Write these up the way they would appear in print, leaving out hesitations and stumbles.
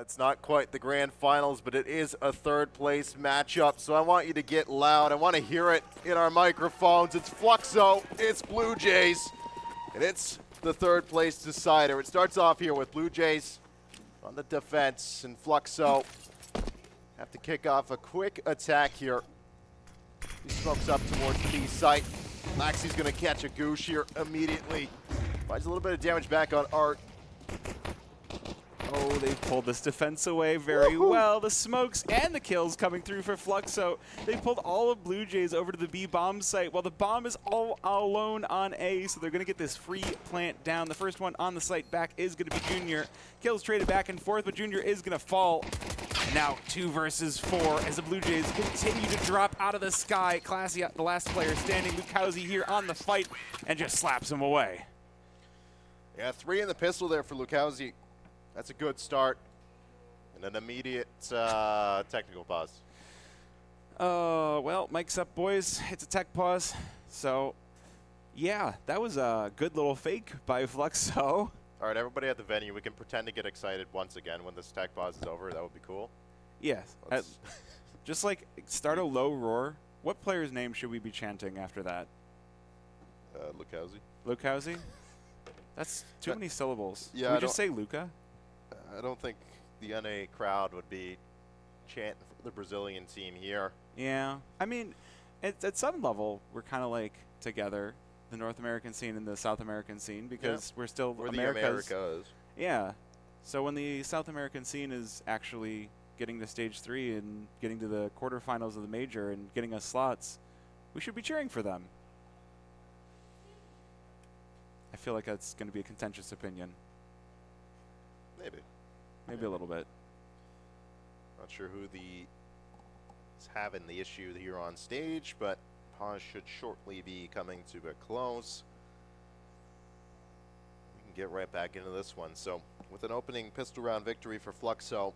It's not quite the grand finals, but it is a third place matchup. So I want you to get loud. I want to hear it in our microphones. It's Fluxo, it's Bluejays, and it's the third place decider. It starts off here with Bluejays on the defense, and Fluxo have to kick off a quick attack here. He smokes up towards the B site. Laxi's going to catch a goosh here immediately. Finds a little bit of damage back on Art. Oh, they've pulled this defense away very well. The smokes and the kills coming through for Fluxo. They pulled all of Bluejays over to the B bomb site while the bomb is all alone on A, so they're going to get this free plant down. The first one on the site back is going to be Junior. Kills traded back and forth, but Junior is going to fall. And now 2 versus 4 as the Bluejays continue to drop out of the sky. Classy, the last player standing, Lukowski here on the fight, and just slaps him away. Yeah, 3 in the pistol there for Lukowski. That's a good start. And an immediate technical pause. Well, mic's up, boys. It's a tech pause. So, yeah, that was a good little fake by Fluxo. All right, everybody at the venue, we can pretend to get excited once again when this tech pause is over. That would be cool. Yes. Just like start a low roar. What player's name should we be chanting after that? Lukowski. Lukowski? That's too many syllables. Yeah, Can we just say Luca? I don't think the NA crowd would be chanting for the Brazilian team here. Yeah. I mean, at some level, we're kind of like together, the North American scene and the South American scene, because we're still Americas. The Americas. Yeah. So when the South American scene is actually getting to stage 3 and getting to the quarterfinals of the major and getting us slots, we should be cheering for them. I feel like that's going to be a contentious opinion. Maybe a little bit. Not sure who is having the issue here on stage, but pause should shortly be coming to a close. We can get right back into this one. So with an opening pistol round victory for Fluxo,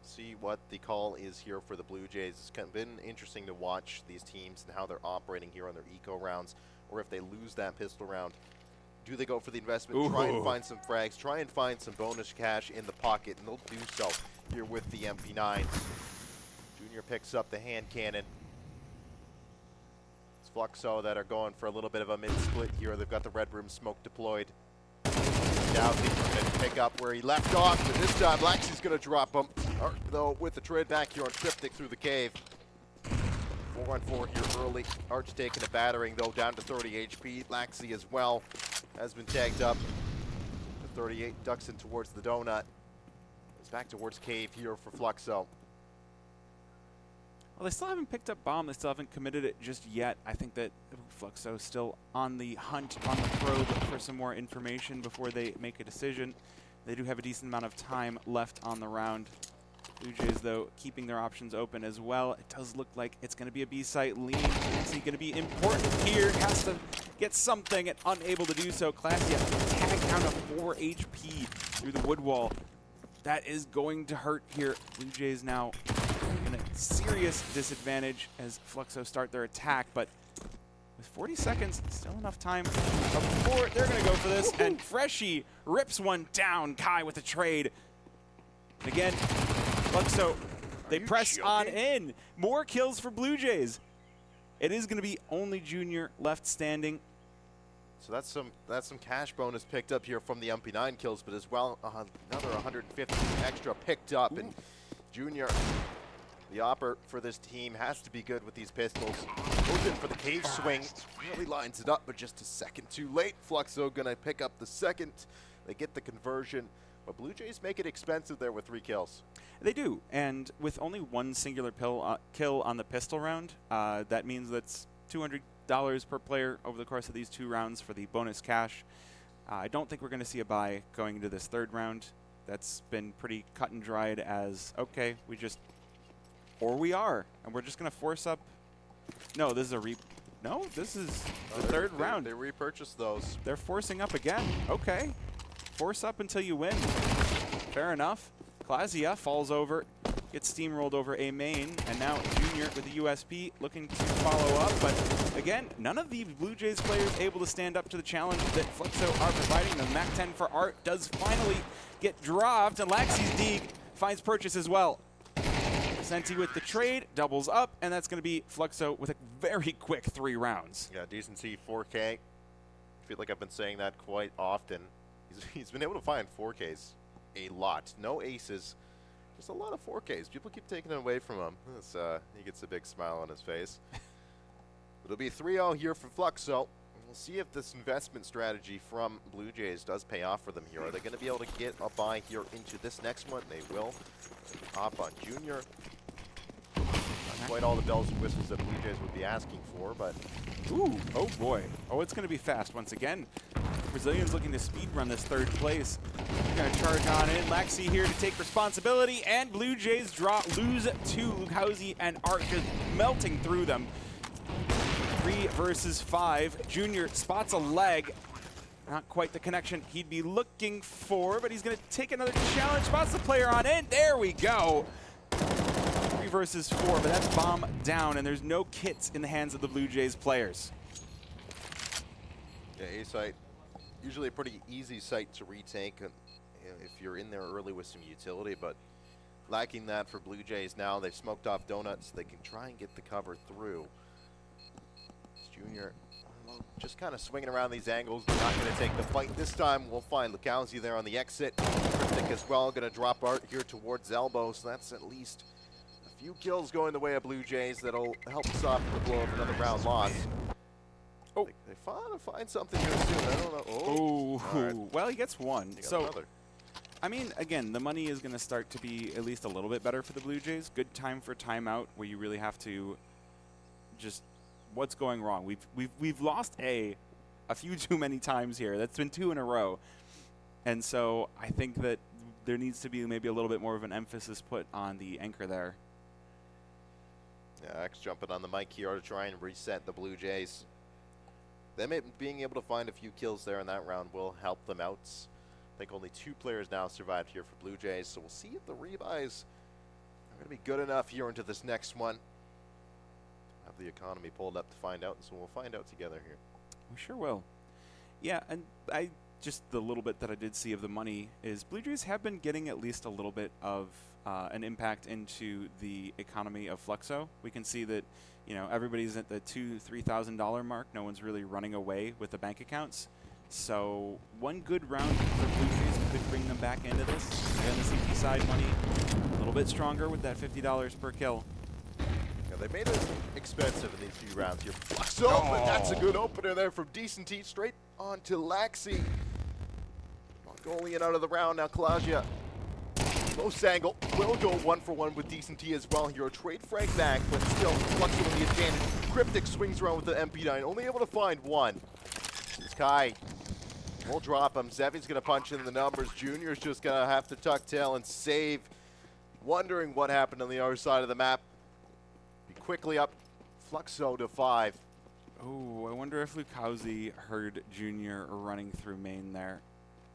see what the call is here for the Bluejays. It's kind of been interesting to watch these teams and how they're operating here on their eco rounds, or if they lose that pistol round. Do they go for the investment, try and find some frags, try and find some bonus cash in the pocket, and they'll do so here with the MP9. Junior picks up the hand cannon. It's Fluxo that are going for a little bit of a mid-split here. They've got the red room smoke deployed. Now he's going to pick up where he left off, but this time Laxi's going to drop him. Art, though, with the trade back here on Cryptic through the cave. 4-on-4 here early. Arch taking a battering, though, down to 30 HP. Laxi as well has been tagged up. The 38 ducks in towards the donut. It's back towards cave here for Fluxo. Well, they still haven't picked up bomb. They still haven't committed it just yet. I think that Fluxo's still on the hunt, on the probe for some more information before they make a decision. They do have a decent amount of time left on the round. Bluejays, though, keeping their options open as well. It does look like it's going to be a B-site lean. Is he going to be important here? Has to get something and unable to do so. Classy tag down to 4 HP through the wood wall. That is going to hurt here. Bluejays now in a serious disadvantage as Fluxo start their attack, but with 40 seconds, still enough time before they're going to go for this. And Freshie rips one down. Kai with a trade. And again, Fluxo, they press on in. More kills for Bluejays. It is going to be only Junior left standing. So that's some cash bonus picked up here from the MP9 kills, but as well another 150 extra picked up. And Junior, the opper for this team, has to be good with these pistols. Goes in for the cave swing, really lines it up, but just a second too late. Fluxo gonna pick up the second. They get the conversion. But Bluejays make it expensive there with 3 kills. They do, and with only 1 singular kill on the pistol round, that means that's $200 per player over the course of these 2 rounds for the bonus cash. I don't think we're going to see a buy going into this 3rd round. That's been pretty cut and dried as, okay, we just, or we are, and we're just going to force up. No, this is no, this is the 3rd round. They repurchased those. They're forcing up again. Okay. Force up until you win. Fair enough. Klazia falls over. gets steamrolled over A main, and now Junior with the USP looking to follow up. But again, none of the Blue Jays players able to stand up to the challenge that Fluxo are providing them. Mac 10 for Art does finally get dropped, and Laxi's Deeg finds purchase as well. Senti with the trade, doubles up, and that's going to be Fluxo with a very quick 3 rounds. Yeah, decency 4K. I feel like I've been saying that quite often. He's been able to find 4Ks a lot. No aces, just a lot of 4Ks. People keep taking it away from him. He gets a big smile on his face. It'll be 3-0 here for Fluxo. We'll see if this investment strategy from Blue Jays does pay off for them here. Are they going to be able to get a buy here into this next one? They will. Off on Junior. Not quite all the bells and whistles that Blue Jays would be asking for, but... Ooh, oh boy. Oh, it's going to be fast once again. Brazilians looking to speed run this 3rd place. They're going to charge on in. Laxi here to take responsibility, and Blue Jays lose to Lukhausi and Art, just melting through them. 3 versus 5. Junior spots a leg. Not quite the connection he'd be looking for, but he's going to take another challenge. Spots the player on in. There we go. 3 versus 4, but that's bomb down, and there's no kits in the hands of the Blue Jays players. Yeah, A site, usually a pretty easy site to retake if you're in there early with some utility, but lacking that for Blue Jays now. They've smoked off donuts. They can try and get the cover through. Junior just kind of swinging around these angles. They're not going to take the fight this time. We'll find Lukhausi there on the exit. Cryptic as well, going to drop Art here towards elbow, so that's at least a few kills going the way of Blue Jays that'll help soften the blow of another round loss. Oh, they find something here soon. I don't know. Oh, right. Well, he gets 1. So, another. I mean, again, the money is going to start to be at least a little bit better for the Blue Jays. Good time for timeout, where you really have to just, what's going wrong? We've lost a few too many times here. That's been 2 in a row, and so I think that there needs to be maybe a little bit more of an emphasis put on the anchor there. Yeah, X jumping on the mic here to try and reset the Blue Jays. Them being able to find a few kills there in that round will help them out. I think only 2 players now survived here for Blue Jays, so we'll see if the rebuys are going to be good enough here into this next one. Have the economy pulled up to find out, so we'll find out together here. We sure will. Yeah, and just the little bit that I did see of the money is Blue Jays have been getting at least a little bit of an impact into the economy of Fluxo. We can see that, you know, everybody's at the $2,000-3,000 mark. No one's really running away with the bank accounts. So one good round for Blue Jays could bring them back into this. Again, the CT side money a little bit stronger with that $50 per kill. Yeah, they made it expensive in these few rounds here. Fluxo, but that's a good opener there from Decent Heat straight on to Laxi. Mongolian out of the round now. Kalajia, most angle, will go 1-for-1 with Decent T as well here. A trade frag back, but still Fluxo with the advantage. Cryptic swings around with the MP9, only able to find 1. Sky will drop him. Zevi's going to punch in the numbers. Junior's just going to have to tuck tail and save. Wondering what happened on the other side of the map. Be quickly up. Fluxo to 5. Oh, I wonder if Lukhausi heard Junior running through main there.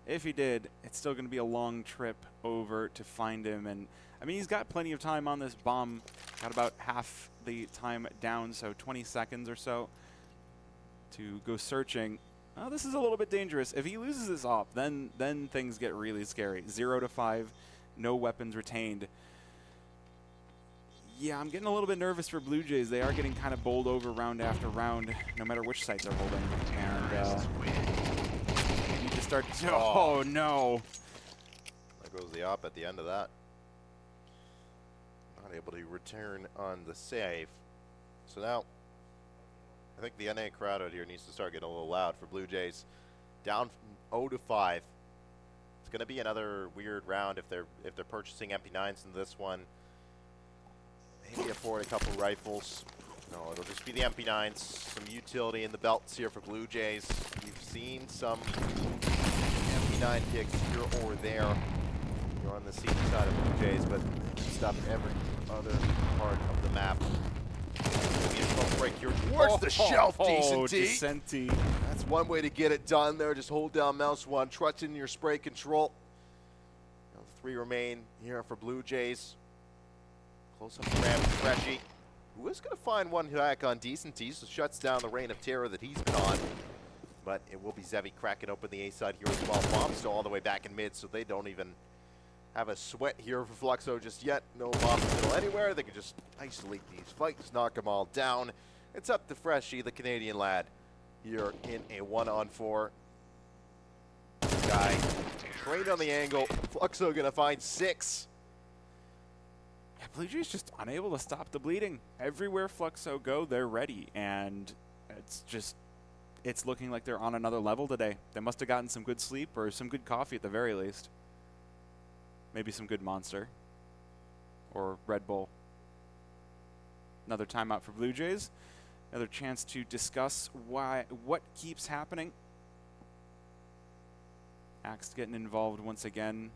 If he did, it's still going to be a long trip over to find him. And, I mean, he's got plenty of time on this bomb. Got about half the time down, so 20 seconds or so to go searching. Oh, this is a little bit dangerous. If he loses this op, then things get really scary. 0-5, no weapons retained. Yeah, I'm getting a little bit nervous for Blue Jays. They are getting kind of bowled over round after round, no matter which sites they're holding. And they need to start. Oh no! There goes the op at the end of that. Not able to return on the save. So now, I think the NA crowd out here needs to start getting a little loud for Blue Jays. Down 0-5. It's going to be another weird round if they're purchasing MP9s in this one. Maybe afford a couple rifles. No, it'll just be the MP9s. Some utility in the belts here for Blue Jays. We've seen some MP9 kicks here or there. You're on the CT side of Blue Jays, but stuff every other part of the map. Break here towards the shelf, Decent. That's one way to get it done there. Just hold down mouse 1, trust in your spray control. 3 remain here for Blue Jays. Close up the ramp, Freshy. Who is going to find one hack on Decenty, so shuts down the reign of terror that he's been on. But it will be Zevi cracking open the A side here as well. Bomb still all the way back in mid, so they don't even have a sweat here for Fluxo just yet. No bomb in the middle anywhere. They can just isolate these fights, knock them all down. It's up to Freshy, the Canadian lad, here in a 1-on-4. Guy trained on the angle. Fluxo going to find 6. Yeah, Bluejays just unable to stop the bleeding. Everywhere Fluxo go, they're ready, and it's looking like they're on another level today. They must have gotten some good sleep or some good coffee at the very least. Maybe some good Monster or Red Bull. Another timeout for Bluejays. Another chance to discuss what keeps happening. Axe getting involved once again.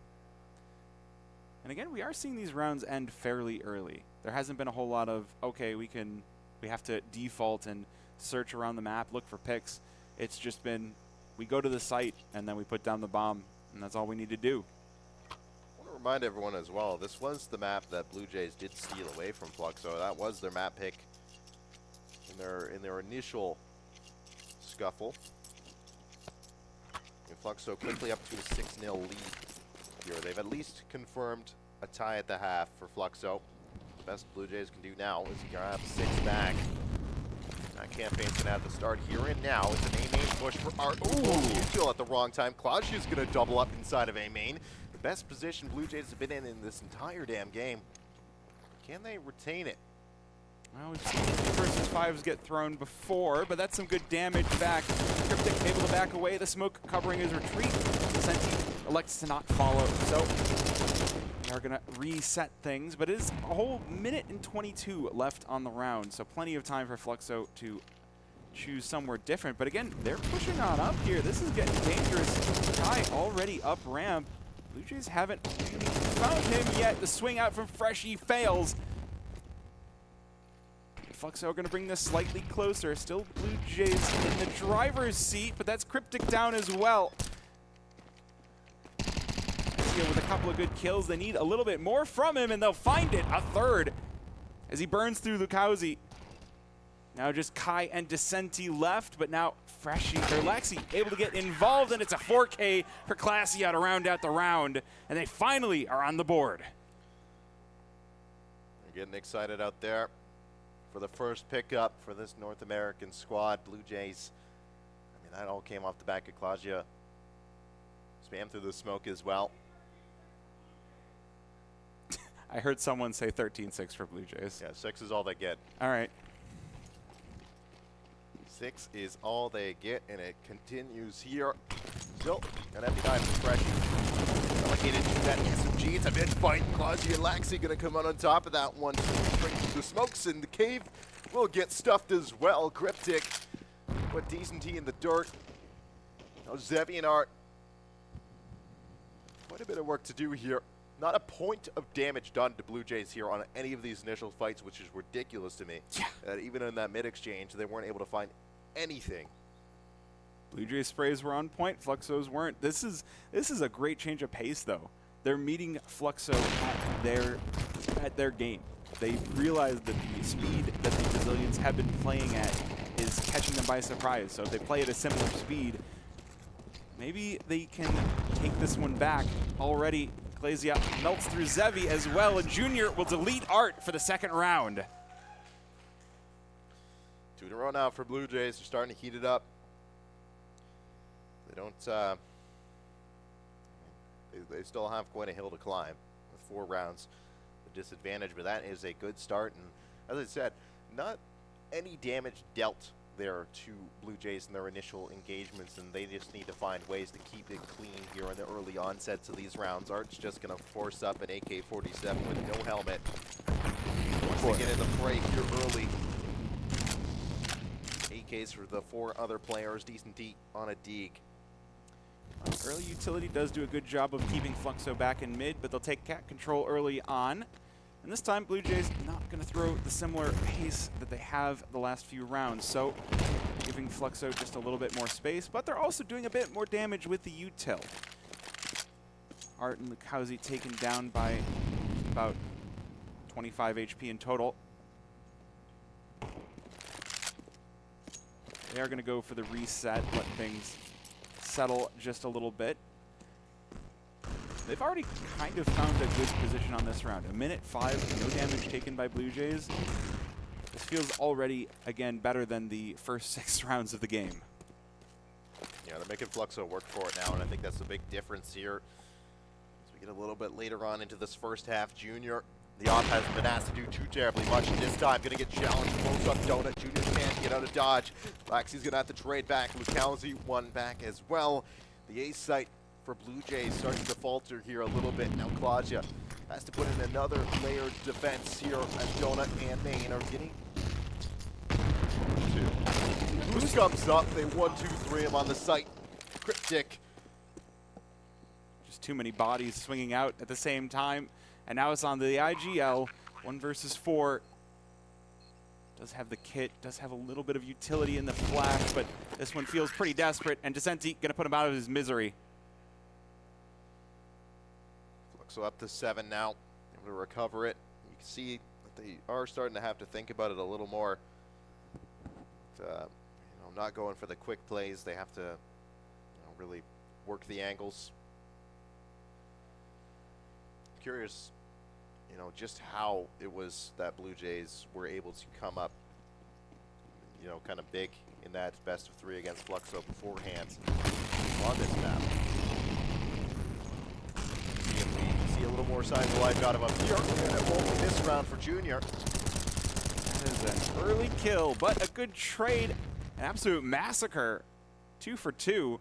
And again, we are seeing these rounds end fairly early. There hasn't been a whole lot of, okay, we have to default and search around the map, look for picks. It's just been, we go to the site and then we put down the bomb, and that's all we need to do. I want to remind everyone as well, this was the map that Bluejays did steal away from Fluxo. That was their map pick in their initial scuffle. And Fluxo quickly up to a 6-0 lead here. They've at least confirmed a tie at the half for Fluxo. The best Bluejays can do now is grab 6 back. That campaign's going to have to start here and now. It's an A-main push for Art. Ooh, Util at the wrong time. Claudia's going to double up inside of A-main. The best position Bluejays have been in this entire damn game. Can they retain it? Well, we've seen versus 5s get thrown before, but that's some good damage back. Cryptic able to back away. The smoke covering his retreat. Senti elects to not follow, so we are going to reset things, but it is a whole minute and 22 left on the round, so plenty of time for Fluxo to choose somewhere different. But again, they're pushing on up here. This is getting dangerous. Kai already up ramp. Bluejays haven't found him yet. The swing out from Freshy fails. Fluxo are going to bring this slightly closer. Still Bluejays in the driver's seat, but that's Cryptic down as well. Here with a couple of good kills. They need a little bit more from him, and they'll find it. A third as he burns through Lukowski. Now just Kai and Descenti left, but now Freshy or Lexi able to get involved, and it's a 4K for Classia to round out the round, and they finally are on the board. They're getting excited out there for the first pickup for this North American squad. Bluejays, I mean, that all came off the back of Claudia. Spam through the smoke as well. I heard someone say 13-6 for Bluejays. Yeah, 6 is all they get. All right. 6 is all they get, and it continues here. Still, an empty knife for Freshy. Allocated to that SMG. It's a bitch fight. Claudia and Laxi going to come out on top of that one. The smokes in the cave will get stuffed as well. Cryptic put Decenty in the dirt. Now Zevi and Art. Quite a bit of work to do here. Not a point of damage done to Bluejays here on any of these initial fights, which is ridiculous to me. Yeah. Even in that mid-exchange, they weren't able to find anything. Bluejays sprays were on point. Fluxos weren't. This is a great change of pace, though. They're meeting Fluxo at their game. They realize that the speed that the Brazilians have been playing at is catching them by surprise. So if they play at a similar speed, maybe they can take this one back already. Glacia melts through Zevi as well, and Junior will delete Art for the second round. 2 in a row now for Bluejays. They're starting to heat it up. They don't. They still have quite a hill to climb with 4 rounds of disadvantage, but that is a good start. And as I said, not any damage dealt there to Bluejays in their initial engagements, and they just need to find ways to keep it clean here in the early onsets of these rounds. Art's just going to force up an AK-47 with no helmet. Once they get in the fray here early. AKs for the 4 other players. Decent deep on a dig. Early utility does do a good job of keeping Fluxo back in mid, but they'll take cat control early on. And this time, Bluejays not going to throw the similar pace that they have the last few rounds. So giving Fluxo just a little bit more space, but they're also doing a bit more damage with the util. Art and Lukowski taken down by about 25 HP in total. They are going to go for the reset, let things settle just a little bit. They've already kind of found a good position on this round. 1:05, no damage taken by Bluejays. This feels already, again, better than the first 6 rounds of the game. Yeah, they're making Fluxo work for it now, and I think that's the big difference here. As we get a little bit later on into this first half, Junior, the off hasn't been asked to do too terribly much this time. Gonna get challenged, close up Donut. Junior can't get out of dodge. Laxi's gonna have to trade back. Lukowski one back as well. The ace site for Bluejays starting to falter here a little bit. Now Claudia has to put in another layered defense here as Donut and Main are getting two. Boost comes up. They 1-2-3 him on the site. Cryptic. Just too many bodies swinging out at the same time. And now it's on the IGL. 1 versus 4. Does have the kit, does have a little bit of utility in the flash, but this one feels pretty desperate. And Decenti gonna put him out of his misery. So up to 7 now, able to recover it. You can see that they are starting to have to think about it a little more. But, you know, not going for the quick plays. They have to, you know, really work the angles. Curious, you know, just how it was that Bluejays were able to come up, you know, kind of big in that best of 3 against Fluxo beforehand on this map. See a little more signs of life out of him here, and it won't be this round for Junior. That is an early kill, but a good trade. An absolute massacre. 2 for 2.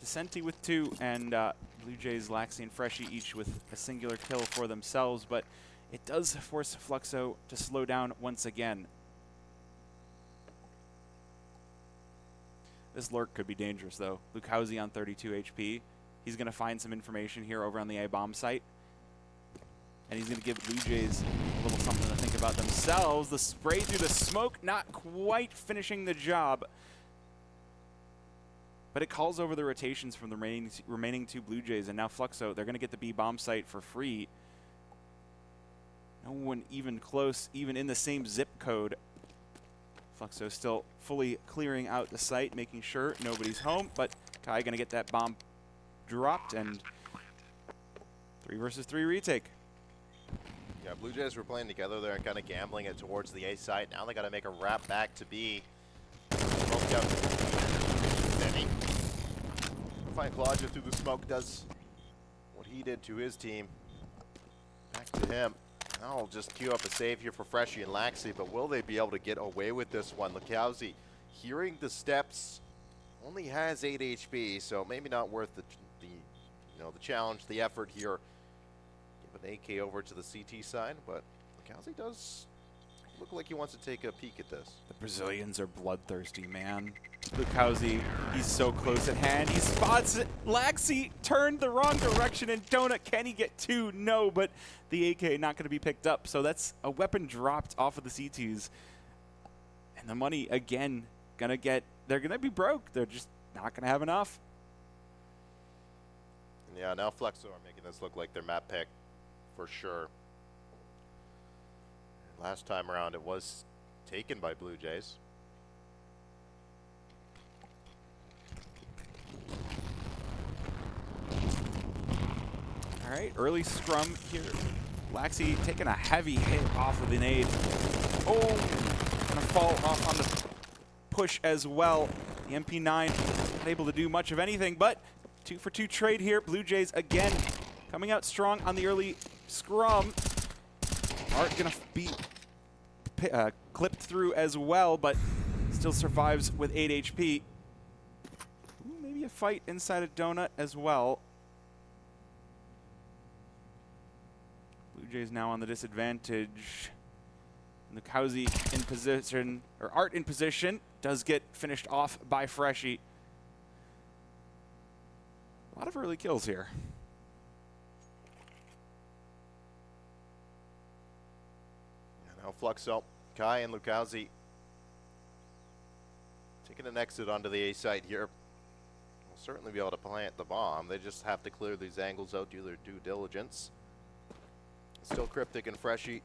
Decenti with 2, and Bluejays, Laxi, and Freshie each with a singular kill for themselves, but it does force Fluxo to slow down once again. This lurk could be dangerous, though. Lukowski on 32 HP. He's going to find some information here over on the A-bomb site. And he's going to give Bluejays a little something to think about themselves. The spray through the smoke, not quite finishing the job. But it calls over the rotations from the remaining 2 Bluejays. And now Fluxo, they're going to get the B-bomb site for free. No one even close, even in the same zip code. Fluxo still fully clearing out the site, making sure nobody's home. But Kai going to get that bomb dropped, and 3 versus 3 retake. Yeah, Bluejays were playing together there and kind of gambling it towards the A site. Now they got to make a wrap back to B. Smoked out. Steady. Find Claudia through the smoke, does what he did to his team. Back to him. Now I'll just queue up a save here for Freshie and Laxi, but will they be able to get away with this one? Lukowski, hearing the steps, only has 8 HP, so maybe not worth the challenge, the effort here. Give an AK over to the CT side, but Lukowski does look like he wants to take a peek at this. The Brazilians are bloodthirsty, man. Lukowski, he's so close at hand. He spots it. Laxi turned the wrong direction, and Donut, can he get 2? No, but the AK not going to be picked up. So that's a weapon dropped off of the CTs. And the money, again, they're going to be broke. They're just not going to have enough. And yeah, now Fluxo are making this look like their map pick for sure. And last time around, it was taken by Bluejays. All right, early scrum here. Laxi taking a heavy hit off of the nade. Oh, gonna fall off on the push as well. The MP9 not able to do much of anything, but 2 for 2 trade here. Bluejays again coming out strong on the early scrum. Art gonna be clipped through as well, but still survives with 8 HP. Ooh, maybe a fight inside a Donut as well. Bluejays now on the disadvantage. Lukowski in position, or Art in position, does get finished off by Freshie. A lot of early kills here. And now Fluxo, Kai, and Lukowski taking an exit onto the A site here. Will certainly be able to plant the bomb. They just have to clear these angles out, do their due diligence. Still Cryptic and Freshie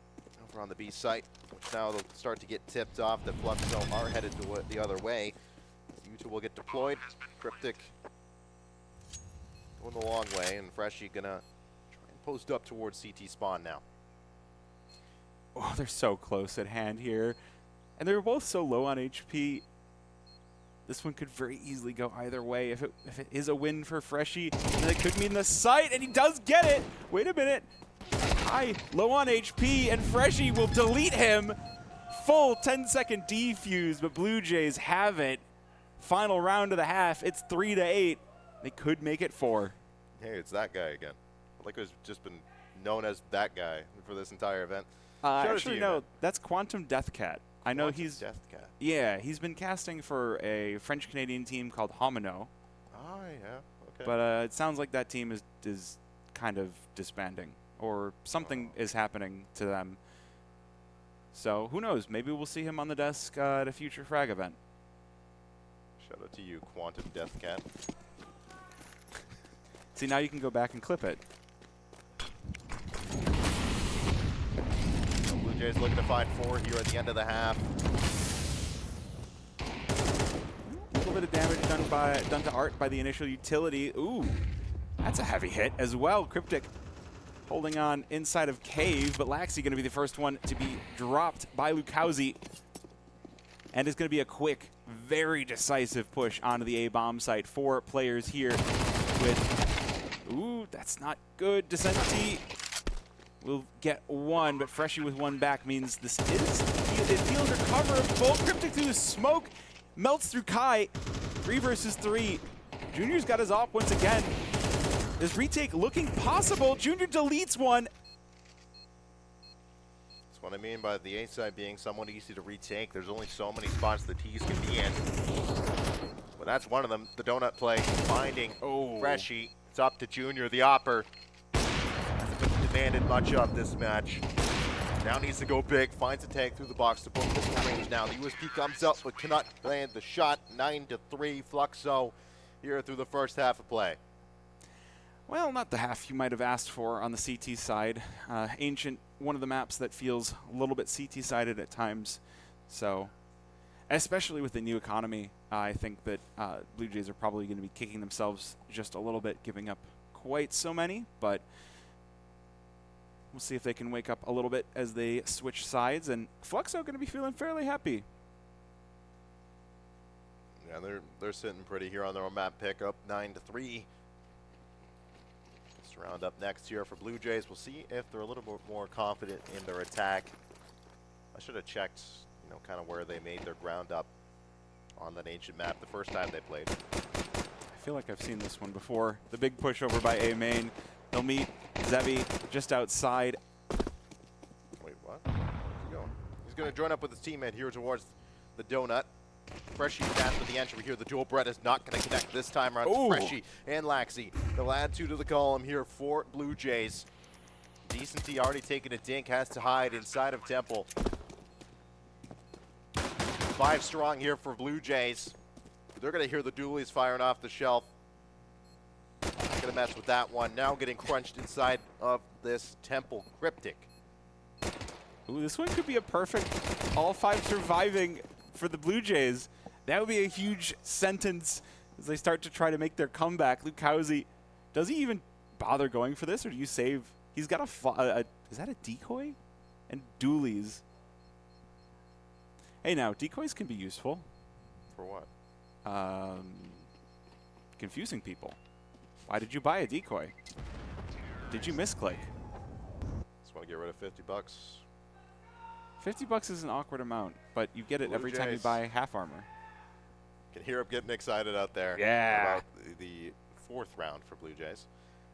over on the B site, which now they'll start to get tipped off. The Fluxo are headed to the other way. You two will get deployed. Cryptic going the long way, and Freshie gonna try and post up towards CT spawn now. Oh, they're so close at hand here. And they're both so low on HP. This one could very easily go either way. If it is a win for Freshie, then it could mean the site, and he does get it. Wait a minute. High, low on HP, and Freshie will delete him. Full 10-second defuse, but Bluejays have it. Final round of the half. It's 3-8. They could make it 4. Hey, it's that guy again. I like it's just been known as that guy for this entire event. Actually, no, that's Quantum Deathcat. I know Quantum he's Deathcat. Yeah, he's been casting for a French-Canadian team called Homino. Oh, yeah, okay. But it sounds like that team is kind of disbanding, or something is happening to them. So who knows? Maybe we'll see him on the desk at a future Frag event. Shout out to you, Quantum Deathcat. See, now you can go back and clip it. Bluejays looking to find 4 here at the end of the half. A little bit of damage done to Art by the initial utility. Ooh, that's a heavy hit as well. Cryptic holding on inside of Cave, but Laxi going to be the first one to be dropped by Lukowski. And it's going to be a quick, very decisive push onto the A-bomb site. 4 players here with, ooh, that's not good. Descenti will get 1, but Freshie with 1 back means this is, it feels recoverable. Cryptic through the smoke, melts through Kai. 3 versus 3. Junior's got his op once again. Is retake looking possible? Junior deletes 1. That's what I mean by the A side being somewhat easy to retake. There's only so many spots the T's can be in. But that's one of them. The donut play, finding Freshie. It's up to Junior, the opper. Hasn't demanded much of this match. Now needs to go big, finds a tag through the box to book this range now. The USP comes up but cannot land the shot. 9-3 Fluxo here through the first half of play. Well, not the half you might have asked for on the CT side. Ancient, one of the maps that feels a little bit CT-sided at times. So, especially with the new economy, I think that Bluejays are probably going to be kicking themselves just a little bit, giving up quite so many. But we'll see if they can wake up a little bit as they switch sides. And Fluxo going to be feeling fairly happy. Yeah, they're sitting pretty here on their own map pickup, 9-3. Round up next here for Bluejays. We'll see if they're a little bit more confident in their attack. I should have checked, kind of where they made their ground up on that ancient map the first time they played. I feel like I've seen this one before. The big push over by A main. They'll meet Zebi just outside. Wait, what? Where's he going? He's going to join up with his teammate here towards the donut. Freshie fast with the entry here. The dual Brett is not going to connect this time around. Freshie and Laxi. They'll add 2 to the column here for Bluejays. Decency already taking a dink, has to hide inside of Temple. 5 strong here for Bluejays. They're going to hear the dualies firing off the shelf. Not going to mess with that one. Now getting crunched inside of this Temple Cryptic. Ooh, this one could be a perfect all 5 surviving for the Bluejays. That would be a huge sentence as they start to try to make their comeback. Lukowski, does he even bother going for this, or do you save? He's got is that a decoy? And dualies. Hey, now, decoys can be useful. For what? Confusing people. Why did you buy a decoy? Did you misclick? Just want to get rid of $50. $50 is an awkward amount, but you get it every time you buy half armor. Can hear him getting excited out there. Yeah. About the 4th round for Bluejays.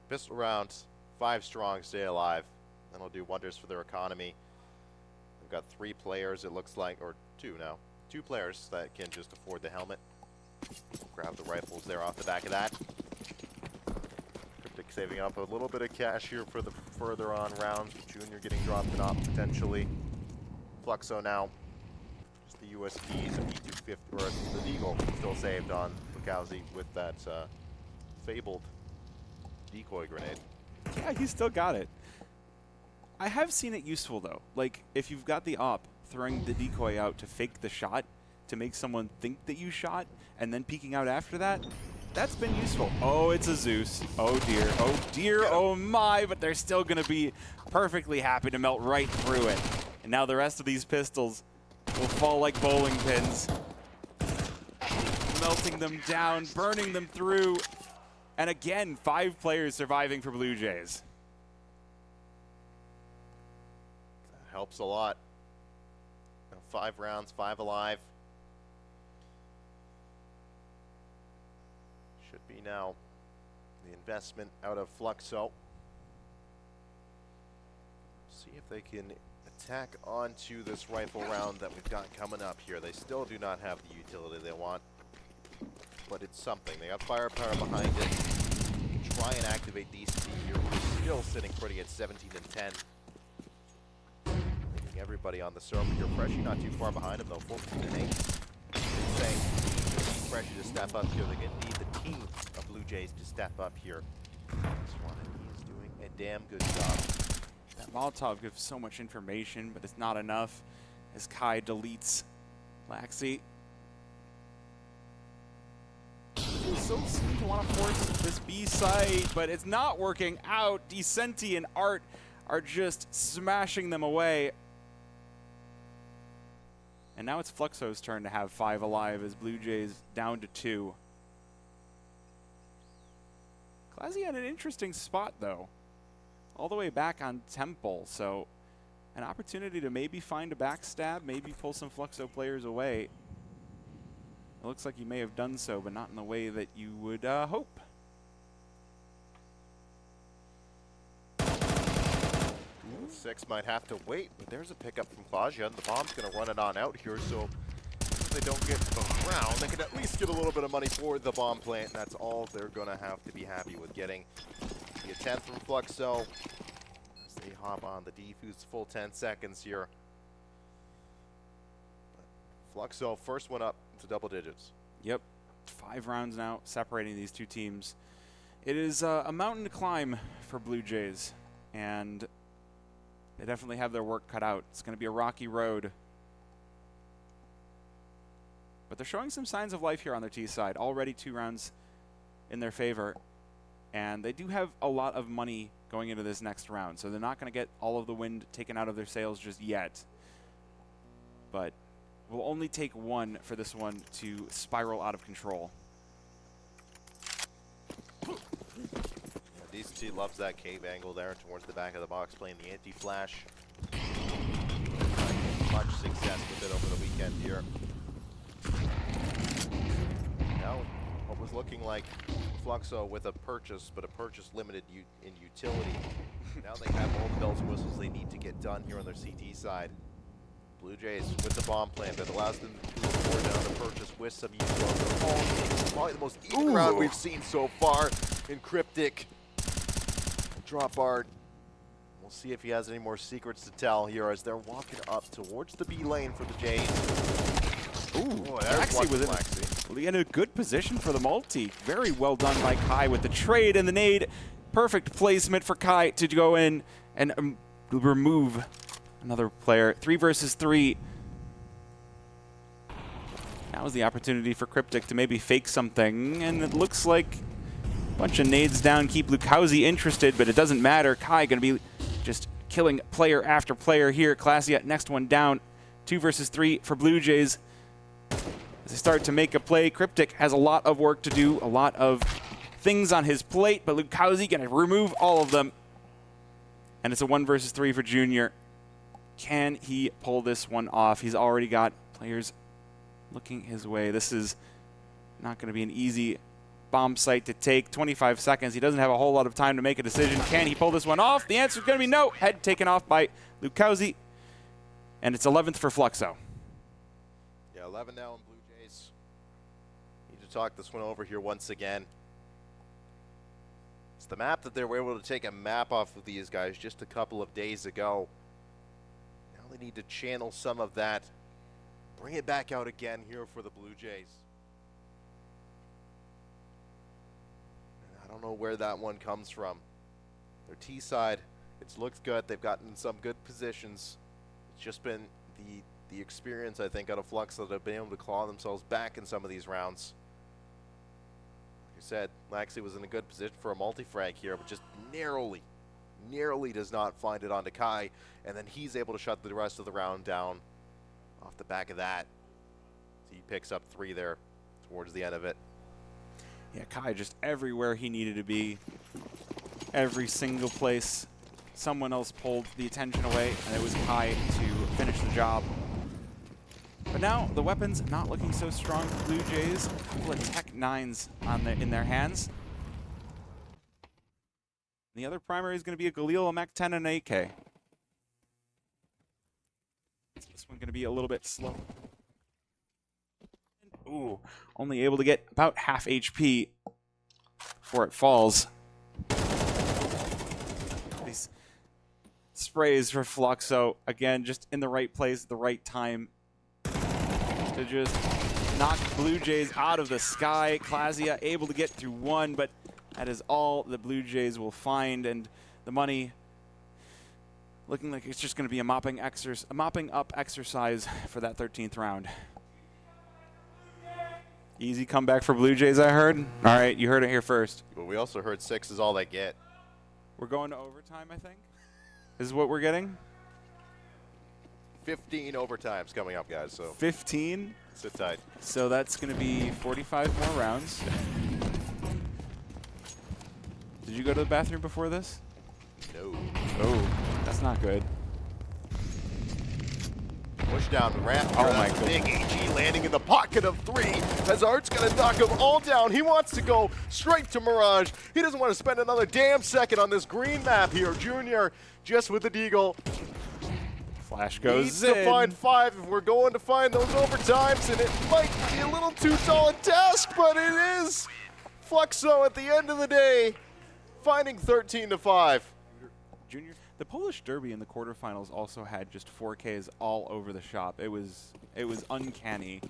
Pistol round, 5 strong, stay alive. That'll do wonders for their economy. They've got 3 players, it looks like, or 2 now. 2 players that can just afford the helmet. Grab the rifles there off the back of that. Cryptic saving up a little bit of cash here for the further on rounds. Junior getting dropped in op potentially. Fluxo now. Just the USPs of E250, or the Deagle still saved on Lukowski with that fabled decoy grenade. Yeah, he still got it. I have seen it useful, though. Like, if you've got the op throwing the decoy out to fake the shot, to make someone think that you shot, and then peeking out after that, that's been useful. Oh, it's a Zeus. Oh, dear, oh my, but they're still going to be perfectly happy to melt right through it. And now the rest of these pistols will fall like bowling pins, melting them down, burning them through. And again, 5 players surviving for Bluejays. That helps a lot. Now 5 rounds, 5 alive. Should be now the investment out of Fluxo. See if they can attack onto this rifle round that we've got coming up here. They still do not have the utility they want, but it's something. They got firepower behind it. Try and activate DC here. We're still sitting pretty at 17 and 10. Leaving everybody on the server here. Freshy not too far behind him though, 14 and 8. Insane. Freshy to step up here. They're going to need the team of Bluejays to step up here. Swan, he is doing a damn good job. That Molotov gives so much information, but it's not enough as Kai deletes Laxi. They still seem to want to force this B site, but it's not working out. Decenti and Art are just smashing them away. And now it's Fluxo's turn to have 5 alive as Bluejays down to 2. Classy had an interesting spot, though. All the way back on Temple, so an opportunity to maybe find a backstab, maybe pull some Fluxo players away. It looks like you may have done so, but not in the way that you would hope. Six might have to wait, but there's a pickup from Claudia, and the bomb's going to run it on out here, so if they don't get the round, they can at least get a little bit of money for the bomb plant, and that's all they're going to have to be happy with getting. The 10th from Fluxo as they hop on the defuse, full 10 seconds here. But Fluxo, first one up to double digits. Yep, 5 rounds now separating these two teams. It is a mountain to climb for Bluejays, and they definitely have their work cut out. It's going to be a rocky road. But they're showing some signs of life here on their T side. Already 2 rounds in their favor. And they do have a lot of money going into this next round, so they're not going to get all of the wind taken out of their sails just yet. But it will only take 1 for this one to spiral out of control. DCT loves that cave angle there towards the back of the box, playing the anti-flash. Much success with it over the weekend here. Now, what was looking like Fluxo with a purchase, but a purchase limited in utility. Now they have all the bells and whistles they need to get done here on their CT side. Bluejays with the bomb plan that allows them to afford down the purchase with some utility. Probably the most even round we've seen so far in Cryptic. Drop Art. We'll see if he has any more secrets to tell here as they're walking up towards the B lane for the Jays. Ooh, Laxi was in a good position for the multi. Very well done by Kai with the trade and the nade. Perfect placement for Kai to go in and remove another player. 3 versus 3. Now is the opportunity for Cryptic to maybe fake something, and it looks like bunch of nades down, keep Lukowski interested, but it doesn't matter. Kai going to be just killing player after player here. Clasia, next one down. 2 versus 3 for Bluejays. As they start to make a play, Cryptic has a lot of work to do, a lot of things on his plate, but Lukowski going to remove all of them. And it's a 1 versus 3 for Junior. Can he pull this one off? He's already got players looking his way. This is not going to be an easy bomb site to take. 25 seconds. He doesn't have a whole lot of time to make a decision. Can he pull this one off? The answer is going to be no. Head taken off by Lukowski. And it's 11th for Fluxo. Yeah, 11 now in Bluejays. Need to talk this one over here once again. It's the map that they were able to take a map off of these guys just a couple of days ago. Now they need to channel some of that. Bring it back out again here for the Bluejays. I don't know where that one comes from. Their T side It's looked good. They've gotten some good positions. It's just been the experience, I think, out of Fluxo that have been able to claw themselves back in some of these rounds. Like I said, Laxi was in a good position for a multi-frag here, but just narrowly does not find it onto Kai, and then he's able to shut the rest of the round down off the back of that. So he picks up 3 there towards the end of it. Yeah, Kai just everywhere he needed to be. Every single place someone else pulled the attention away, and it was Kai to finish the job. But now the weapons not looking so strong for Blue Jays. A couple of Tech 9s in their hands. The other primary is going to be a Galil, a Mach 10, and an 8K. This one's going to be a little bit slow. Ooh, only able to get about half HP before it falls. These sprays for Fluxo, again, just in the right place at the right time to just knock Blue Jays out of the sky. Clasia able to get through 1, but that is all the Blue Jays will find, and the money looking like it's just going to be a mopping up exercise for that 13th round. Easy comeback for Blue Jays, I heard. All right, you heard it here first. But we also heard 6 is all they get. We're going to overtime, I think. This is what we're getting. 15 overtimes coming up, guys. So 15. Sit tight. So that's going to be 45 more rounds. Did you go to the bathroom before this? No. Oh, that's not good. Push down the ramp. Oh my God. Big AG landing in the pocket of 3. As Art's going to knock them all down. He wants to go straight to Mirage. He doesn't want to spend another damn second on this green map here. Junior just with the deagle. Flash goes Needs in. to find 5 if we're going to find those overtimes, and it might be a little too tall a task, but it is Fluxo at the end of the day, finding 13-5. Junior, the Polish Derby in the quarterfinals also had just 4Ks all over the shop. It was uncanny.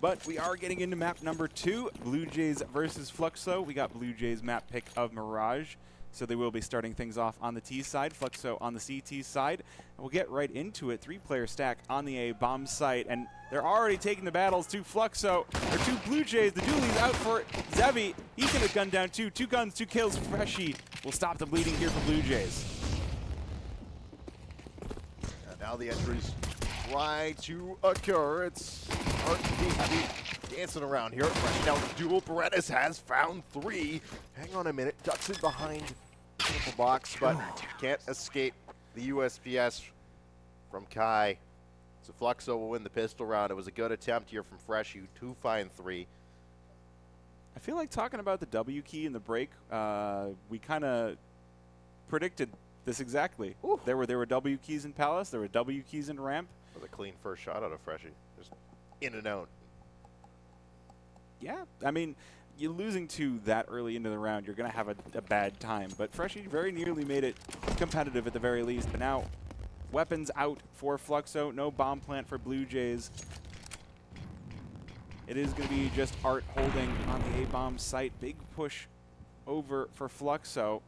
But we are getting into map number 2, Blue Jays versus Fluxo. We got Blue Jays map pick of Mirage. So they will be starting things off on the T side, Fluxo on the CT side. And we'll get right into it. 3-player stack on the A bomb site. And they're already taking the battles to Fluxo. Or to Blue Jays. The duelie's out for Zevi. He's going to gun down 2. 2 guns, 2 kills. Freshie will stop the bleeding here for Blue Jays. And now the entries try to occur. It's Art dancing around here. Fresh down the duel. Berettas has found 3. Hang on a minute. Ducks in behind the purple box, but can't escape the USPS from Kai. So Fluxo will win the pistol round. It was a good attempt here from Freshie to find 3. I feel like talking about the W key in the break, we kind of predicted this exactly. Ooh. There were W keys in Palace. There were W keys in Ramp. With a clean first shot out of Freshie. Just in and out. Yeah, I mean, you're losing 2 that early into the round, you're going to have a bad time. But Freshie very nearly made it competitive at the very least. But now, weapons out for Fluxo. No bomb plant for Blue Jays. It is going to be just Art holding on the A-bomb site. Big push over for Fluxo.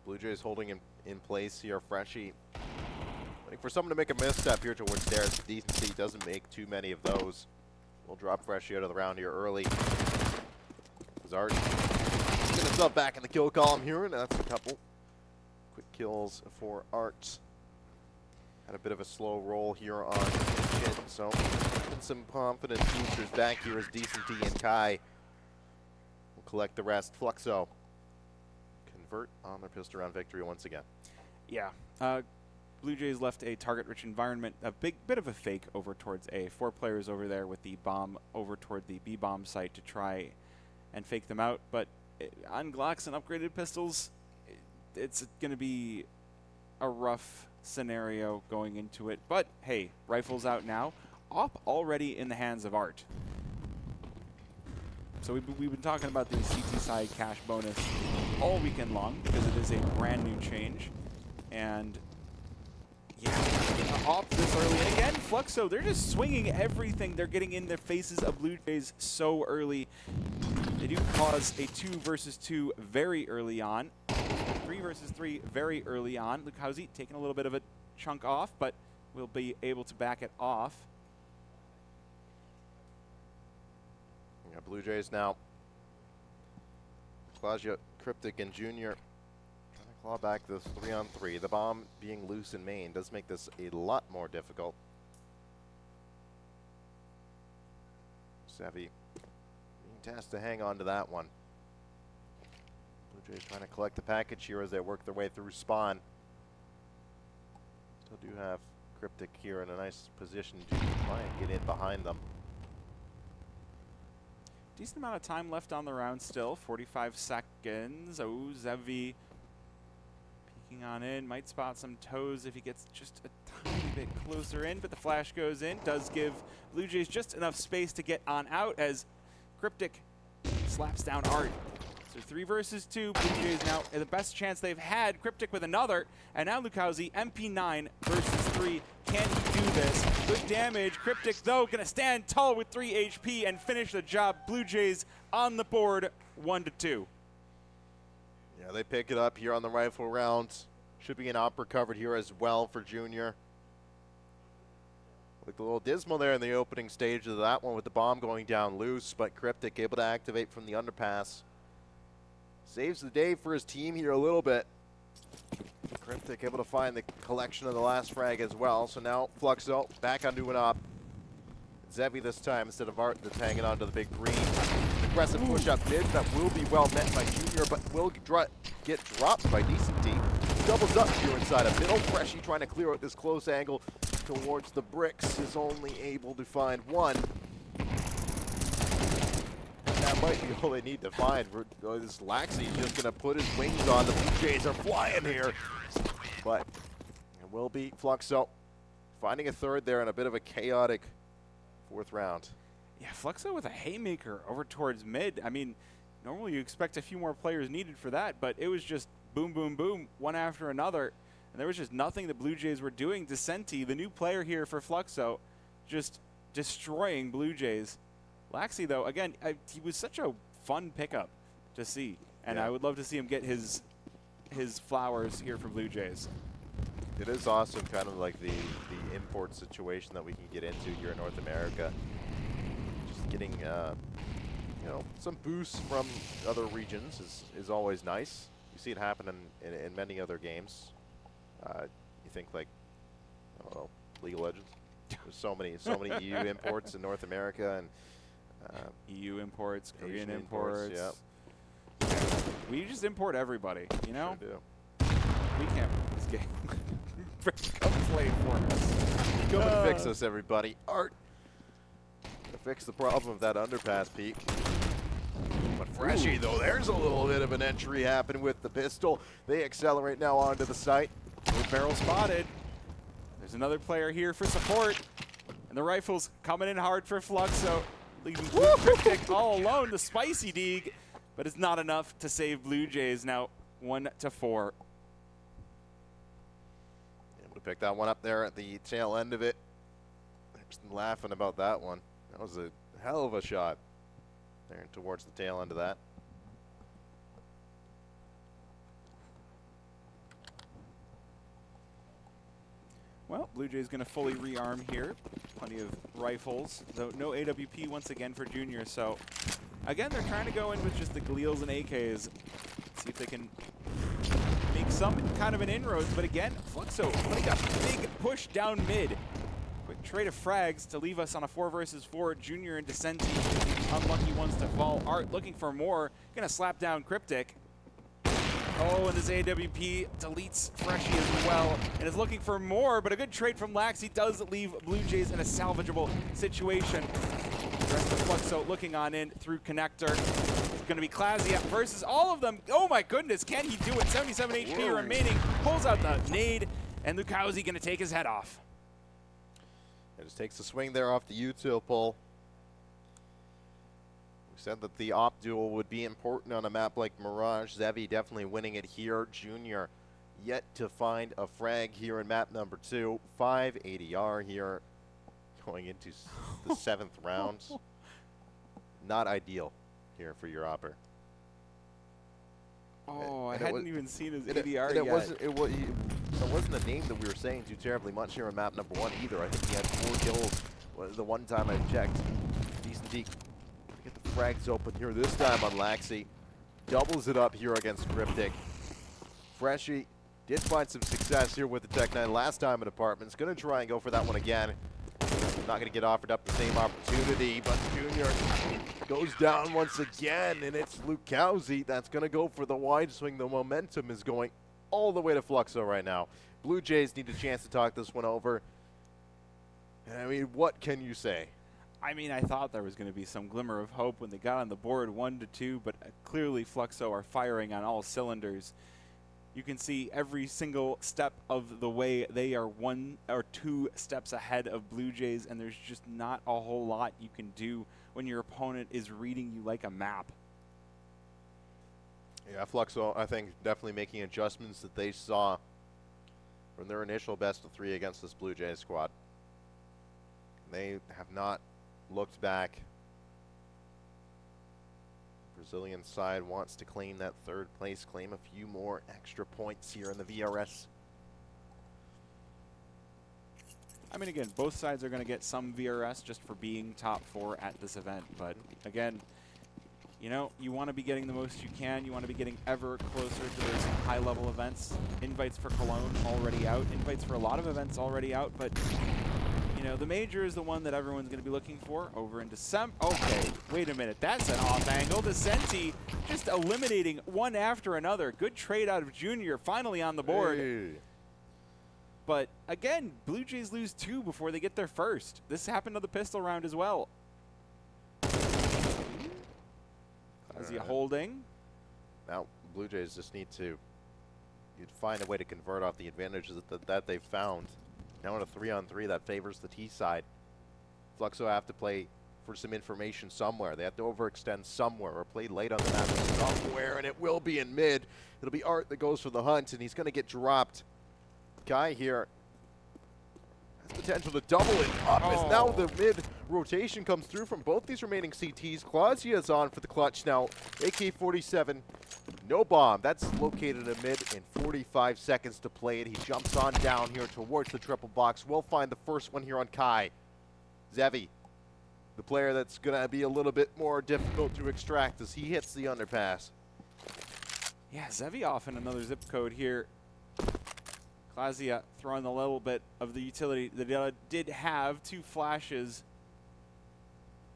Blue Jays holding in place here. Freshie waiting for someone to make a misstep here towards stairs. Decency doesn't make too many of those. We'll drop Freshie out of the round here early. Art getting himself back in the kill column here, and that's a couple quick kills for Art. Had a bit of a slow roll here on Shin, so some confident boosters back here as Decency and Kai will collect the rest. Fluxo convert on their pistol round victory once again. Yeah. Blue Jays left a target-rich environment, a bit of a fake over towards A. 4 players over there with the bomb over toward the B-bomb site to try and fake them out. But on Glocks and upgraded pistols, it's going to be a rough scenario going into it. But, hey, rifles out now. Op already in the hands of Art. So we've been talking about the CT side cash bonus all weekend long because it is a brand new change. And yeah, Op this early. And again, Fluxo, they're just swinging everything. They're getting in the faces of Blue Jays so early. They do cause a 2 versus 2 very early on. 3 versus 3 very early on. Lukowski taking a little bit of a chunk off, but will be able to back it off. Yeah, Blue Jays now. Claudia, Cryptic, and Junior trying to claw back this 3-on-3. The bomb being loose in main does make this a lot more difficult. Savvy being tasked to hang on to that one. Blue Jays trying to collect the package here as they work their way through spawn. Still do have Cryptic here in a nice position to try and get in behind them. Decent amount of time left on the round still, 45 seconds. Oh, Zevi peeking on in, might spot some toes if he gets just a tiny bit closer in, but the flash goes in, does give Blue Jays just enough space to get on out as Cryptic slaps down Art. So 3 versus 2, Blue Jays now the best chance they've had. Cryptic with another, and now Lukowski, MP9 versus 3. Can he do this? Good damage. Cryptic, though, going to stand tall with 3 HP and finish the job. Blue Jays on the board, 1-2. Yeah, they pick it up here on the rifle round. Should be an op recovered here as well for Junior. Looked a little dismal there in the opening stage of that one with the bomb going down loose, but Cryptic able to activate from the underpass. Saves the day for his team here a little bit. Cryptic able to find the collection of the last frag as well. So now Fluxo back onto an op. Zevi this time instead of Art that's hanging onto the big green. Aggressive push up mid that will be well met by Junior, but will get dropped by Decent Team. Doubles up here inside a middle. Freshy trying to clear out this close angle towards the bricks is only able to find one. That might be all they need to find. This Laxi is just going to put his wings on. The Blue Jays are flying here. But it will be Fluxo finding a third there in a bit of a chaotic fourth round. Yeah, Fluxo with a haymaker over towards mid. I mean, normally you expect a few more players needed for that, but it was just boom, boom, boom, one after another. And there was just nothing the Blue Jays were doing. Decenti, the new player here for Fluxo, just destroying Blue Jays. Laxi, though, again, he was such a fun pickup to see, and yeah. I would love to see him get his flowers here for Blue Jays. It is awesome, kind of like the import situation that we can get into here in North America. Just getting you know, some boosts from other regions is always nice. You see it happen in many other games. You think like, I don't know, League of Legends. There's so many EU imports in North America and EU imports, Korean Asian imports. Yep. Yeah. We just import everybody, you know? Sure do. We can't win this game. Come play for us. Come and fix us, everybody. Art to fix the problem of that underpass peak. But Freshy, though, there's a little bit of an entry happening with the pistol. They accelerate now onto the site. With barrel spotted. There's another player here for support. And the rifles coming in hard for Fluxo. Leaving Cryptic all alone. The spicy dig. But it's not enough to save Blue Jays. Now 1-4. Able to pick that one up there at the tail end of it. Just laughing about that one. That was a hell of a shot there towards the tail end of that. Well, Blue Jays going to fully rearm here. Plenty of rifles, though no AWP once again for Junior. So, again, they're trying to go in with just the Gleals and AKs. See if they can make some kind of an inroads. But again, Fluxo putting a big push down mid. Quick trade of frags to leave us on a 4 versus 4. Junior and Decenti, unlucky ones to fall. Art looking for more. Going to slap down Cryptic. Oh, and this AWP deletes Freshy as well, and is looking for more, but a good trade from Laxi does leave Blue Jays in a salvageable situation. The rest of Fluxo looking on in through connector. It's going to be Klazia versus all of them. Oh my goodness, can he do it? 77 HP remaining, pulls out the nade, and Lukowski going to take his head off. It just takes a swing there off the util pull. Said that the op duel would be important on a map like Mirage. Zevi definitely winning it here. Junior yet to find a frag here in map number 2. 5 ADR here going into the 7th round. Not ideal. here for your upper. Oh, I And it hadn't was- even seen his And ADR it yet. wasn't a name that we were saying too terribly much here on map number 1 either. I think he had 4 kills the one time I checked. Decent deep. Get the frags open here this time on Laxi. Doubles it up here against Cryptic. Freshie did find some success here with the Tech 9 last time in Apartments. Going to try and go for that one again. Not going to get offered up the same opportunity, but Junior goes down once again, and it's Lukowski that's going to go for the wide swing. The momentum is going all the way to Fluxo right now. Blue Jays need a chance to talk this one over. I mean, what can you say? I mean, I thought there was going to be some glimmer of hope when they got on the board 1-2, but clearly Fluxo are firing on all cylinders. You can see every single step of the way they are 1 or 2 steps ahead of Blue Jays, and there's just not a whole lot you can do when your opponent is reading you like a map. Yeah, Fluxo, I think, definitely making adjustments that they saw from their initial best of 3 against this Blue Jays squad. They have not looked back. Brazilian side wants to claim that 3rd place, claim a few more extra points here in the VRS. I mean, again, both sides are going to get some VRS just for being top 4 at this event. But again, you know, you want to be getting the most you can. You want to be getting ever closer to those high-level events. Invites for Cologne already out. Invites for a lot of events already out. But, you know, the major is the one that everyone's going to be looking for over in December. Okay, wait a minute. That's an off angle. Decenti just eliminating one after another. Good trade out of Junior, finally on the board. Hey. But again, Blue Jays lose 2 before they get their first. This happened to the pistol round as well. Is he holding? Now, Blue Jays just need to find a way to convert off the advantages that they've found. Now in a 3-on-3 that favors the T side. Fluxo have to play for some information somewhere. They have to overextend somewhere or play late on the map somewhere, and it will be in mid. It'll be Art that goes for the hunt, and he's going to get dropped. Guy here has potential to double it up as now the mid rotation comes through from both these remaining CTs. Clausia is on for the clutch now. AK-47, no bomb. That's located in mid in 45 seconds to play it. He jumps on down here towards the triple box. We'll find the first one here on Kai. Zevi, the player that's going to be a little bit more difficult to extract as he hits the underpass. Yeah, Zevi off in another zip code here. Clausia throwing a little bit of the utility. They did have 2 flashes.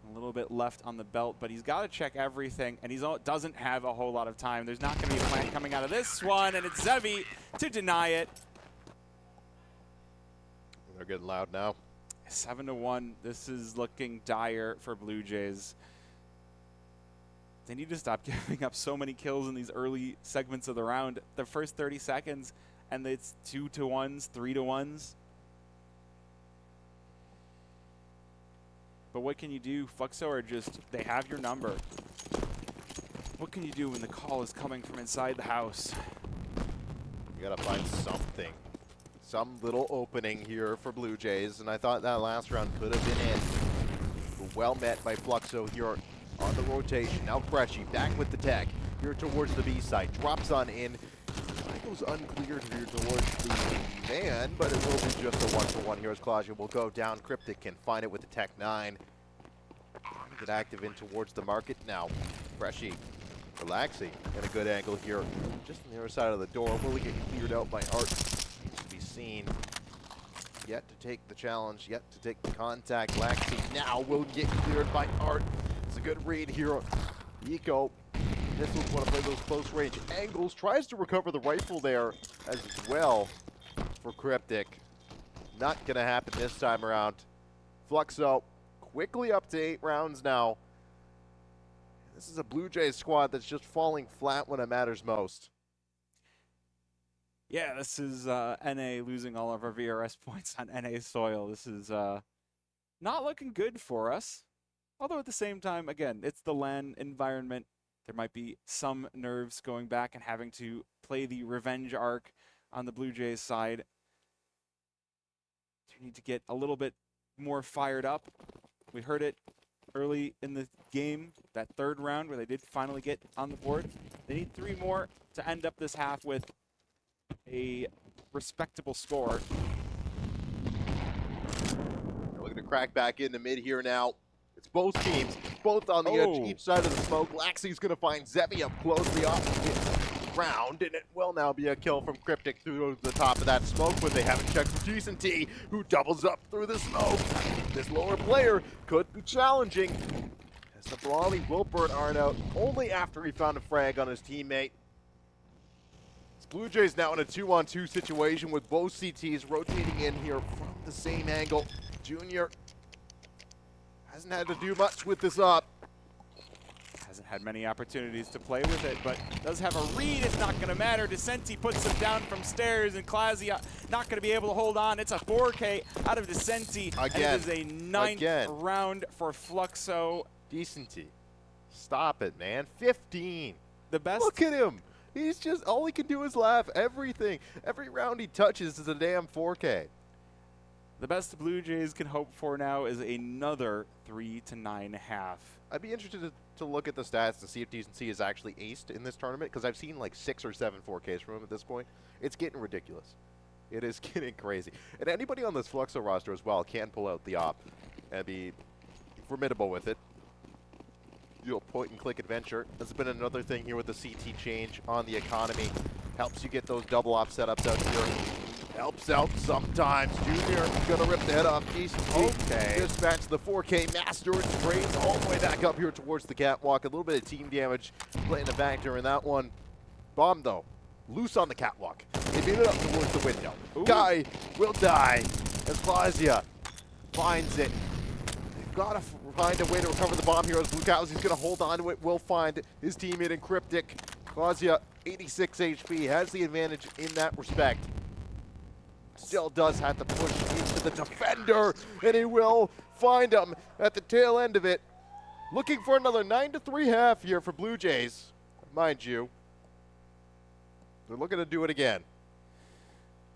A little bit left on the belt, but he's got to check everything, and he doesn't have a whole lot of time. There's not going to be a plan coming out of this one, and it's Zevi to deny it. They're getting loud now. 7-1. This is looking dire for Blue Jays. They need to stop giving up so many kills in these early segments of the round. The first 30 seconds, and it's 2-1s, 3-1s. But what can you do? Fluxo are just, they have your number. What can you do when the call is coming from inside the house? You gotta find something. Some little opening here for Blue Jays, and I thought that last round could have been it. But well met by Fluxo here on the rotation. Now Freshy back with the tech here towards the B side. Drops on in. Goes uncleared here towards the man, but it will be just a 1-for-1 here as Claudia will go down. Cryptic can find it with the Tech 9. Get active in towards the market now. Freshy relaxing at a good angle here. Just on the other side of the door. Will he get cleared out by Art? Needs to be seen. Yet to take the challenge, yet to take the contact. Laxi now will get cleared by Art. It's a good read here. Eco. This one's want to play those close range angles. Tries to recover the rifle there as well for Cryptic. Not going to happen this time around. Fluxo quickly up to 8 rounds now. This is a Blue Jays squad that's just falling flat when it matters most. Yeah, this is NA losing all of our VRS points on NA soil. This is not looking good for us. Although at the same time, again, it's the LAN environment. There might be some nerves going back and having to play the revenge arc on the Blue Jays side. You need to get a little bit more fired up. We heard it early in the game, that third round where they did finally get on the board. They need 3 more to end up this half with a respectable score. They're looking to crack back into mid here now. It's both teams, both on the edge, each side of the smoke. Laxi's going to find Zevi up close the opposite round, and it will now be a kill from Cryptic through the top of that smoke, but they haven't checked for Decent T, who doubles up through the smoke. This lower player could be challenging, as the Brawly will burn Arn out only after he found a frag on his teammate. Bluejays now in a 2-on-2 situation with both CTs rotating in here from the same angle. Junior hasn't had to do much with this up. Hasn't had many opportunities to play with it, but does have a read. It's not going to matter. Decenti puts him down from stairs, and Clasia not going to be able to hold on. It's a 4K out of Decenti. Again. And it is a 9th round for Fluxo. Decenti. Stop it, man. 15. The best. Look at him. He's just, all he can do is laugh. Everything. Every round he touches is a damn 4K. The best the Bluejays can hope for now is another 3 to 9 half. I'd be interested to look at the stats to see if Decency is actually aced in this tournament, because I've seen like 6 or 7 4Ks from him at this point. It's getting ridiculous. It is getting crazy. And anybody on this Fluxo roster as well can pull out the op and be formidable with it. You'll point-and-click adventure. That's been another thing here with the CT change on the economy. Helps you get those double op setups out here. Helps out sometimes. Junior gonna rip the head off Decency. Okay. Dispatch the 4K master and sprays all the way back up here towards the catwalk. A little bit of team damage playing a factor in that one. Bomb though, loose on the catwalk. They beat it up towards the window. Ooh. Guy will die as Clasia finds it. They've got to find a way to recover the bomb here as Lukowski's going to hold on to it. Will find his teammate in Cryptic. Clasia, 86 HP, has the advantage in that respect. Still does have to push into the defender, and he will find him at the tail end of it. Looking for another 9-3 half here for Bluejays, mind you. They're looking to do it again.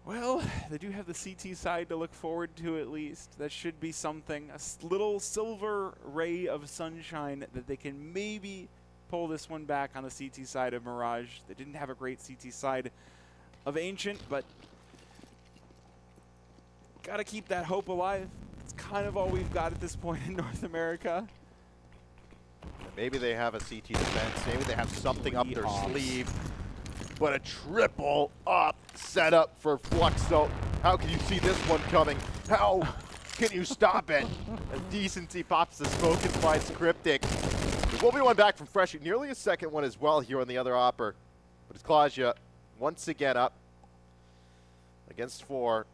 Well, they do have the CT side to look forward to at least. That should be something, a little silver ray of sunshine that they can maybe pull this one back on the CT side of Mirage. They didn't have a great CT side of Ancient, but gotta keep that hope alive. It's kind of all we've got at this point in North America. Maybe they have a CT defense. Maybe they have something up their sleeve. But a triple up setup for Fluxo. How can you see this one coming? How can you stop it? As Decency pops the smoke and finds Cryptic. There will be one back from Fresh. Nearly a second one as well here on the other opper. But it's Clasia once again up against 4.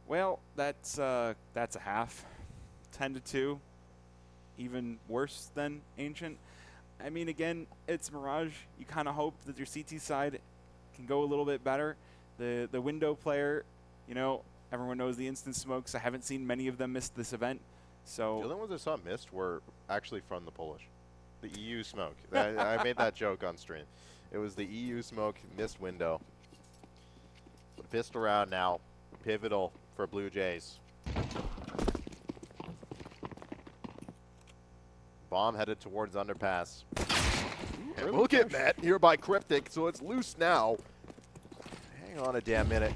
Well, that's a half. 10-2. Even worse than Ancient. I mean, again, it's Mirage. You kind of hope that your CT side can go a little bit better. The window player, you know, everyone knows the instant smokes. I haven't seen many of them miss this event. So the only ones I saw missed were actually from the Polish. The EU smoke. I made that joke on stream. It was the EU smoke missed window. Pissed around now. Pivotal for Bluejays. Bomb headed towards underpass. And we'll get met here by Cryptic, so it's loose now. Hang on a damn minute.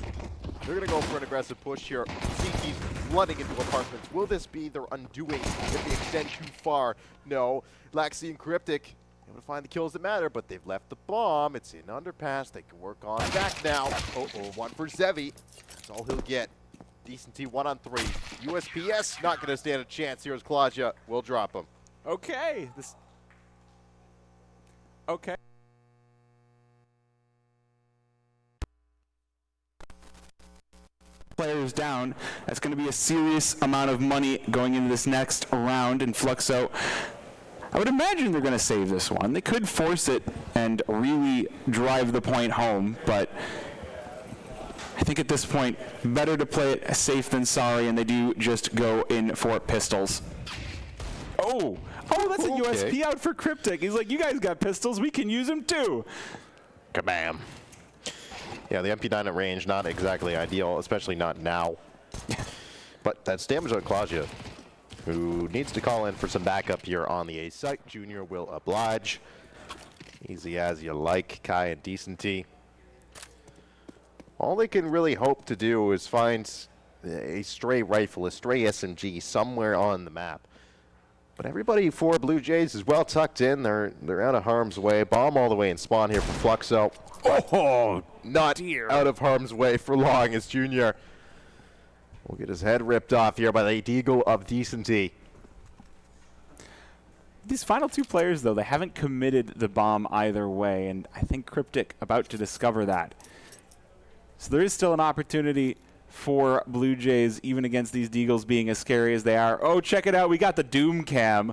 They're going to go for an aggressive push here. CT's flooding into apartments. Will this be their undoing if they extend too far? No. Laxi and Cryptic able to find the kills that matter, but they've left the bomb. It's in underpass. They can work on back now. One for Zevi. That's all he'll get. Decency 1-on-3. USPS not going to stand a chance here as Claudia will drop him. okay. Okay. Players down. That's going to be a serious amount of money going into this next round in Fluxo. I would imagine they're going to save this one. They could force it and really drive the point home, but I think at this point, better to play it safe than sorry, and they do just go in for pistols. Oh, that's a USP out for Cryptic. He's like, you guys got pistols, we can use them too. Kabam. Yeah, the MP9 at range, not exactly ideal, especially not now. But that's damage on Claudia, who needs to call in for some backup here on the A site. Junior will oblige. Easy as you like, Kai and Decenty. All they can really hope to do is find a stray rifle, a stray SMG somewhere on the map. But everybody for Bluejays is well tucked in. They're out of harm's way. Bomb all the way in spawn here for Fluxo. Oh, not out of harm's way for long as Junior will get his head ripped off here by the Deagle of Decenty. These final two players, though, they haven't committed the bomb either way, and I think Cryptic about to discover that. So there is still an opportunity for Bluejays, even against these Deagles being as scary as they are. Oh, check it out. We got the Doom Cam.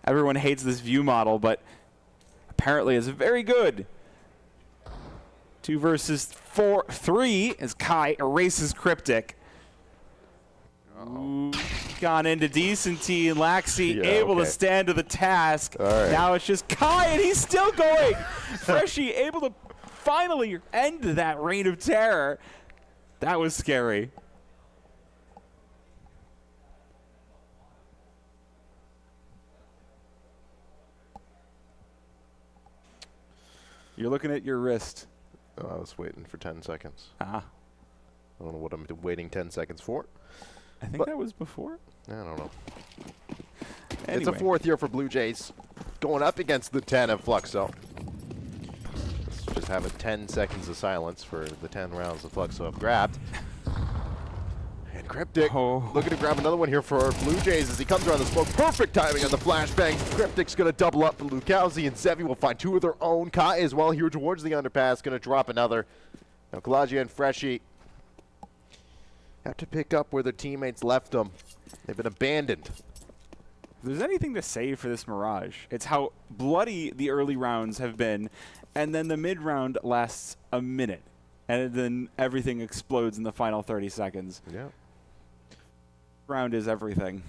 Everyone hates this view model, but apparently it's very good. 2 versus 3 as Kai erases Cryptic. Ooh, gone into Decenty, and Laxi able to stand to the task. Right. Now it's just Kai, and he's still going. Freshie able to finally end that reign of terror. That was scary. You're looking at your wrist. Oh, I was waiting for 10 seconds. Ah. I don't know what I'm waiting 10 seconds for. I think that was before. I don't know. Anyway. It's a 4th year for Bluejays, going up against the 10 of Fluxo. Let's just have a 10 seconds of silence for the 10 rounds that Fluxo have grabbed. And Cryptic looking to grab another one here for Bluejays as he comes around the smoke. Perfect timing on the flashbang. Cryptic's going to double up for Lukowski, and Zevi will find 2 of their own. Kai as well here towards the underpass, going to drop another. Now Kalagia and Freshie have to pick up where their teammates left them. They've been abandoned. If there's anything to say for this Mirage, it's how bloody the early rounds have been, and then the mid-round lasts a minute, and then everything explodes in the final 30 seconds. Yeah. Round is everything.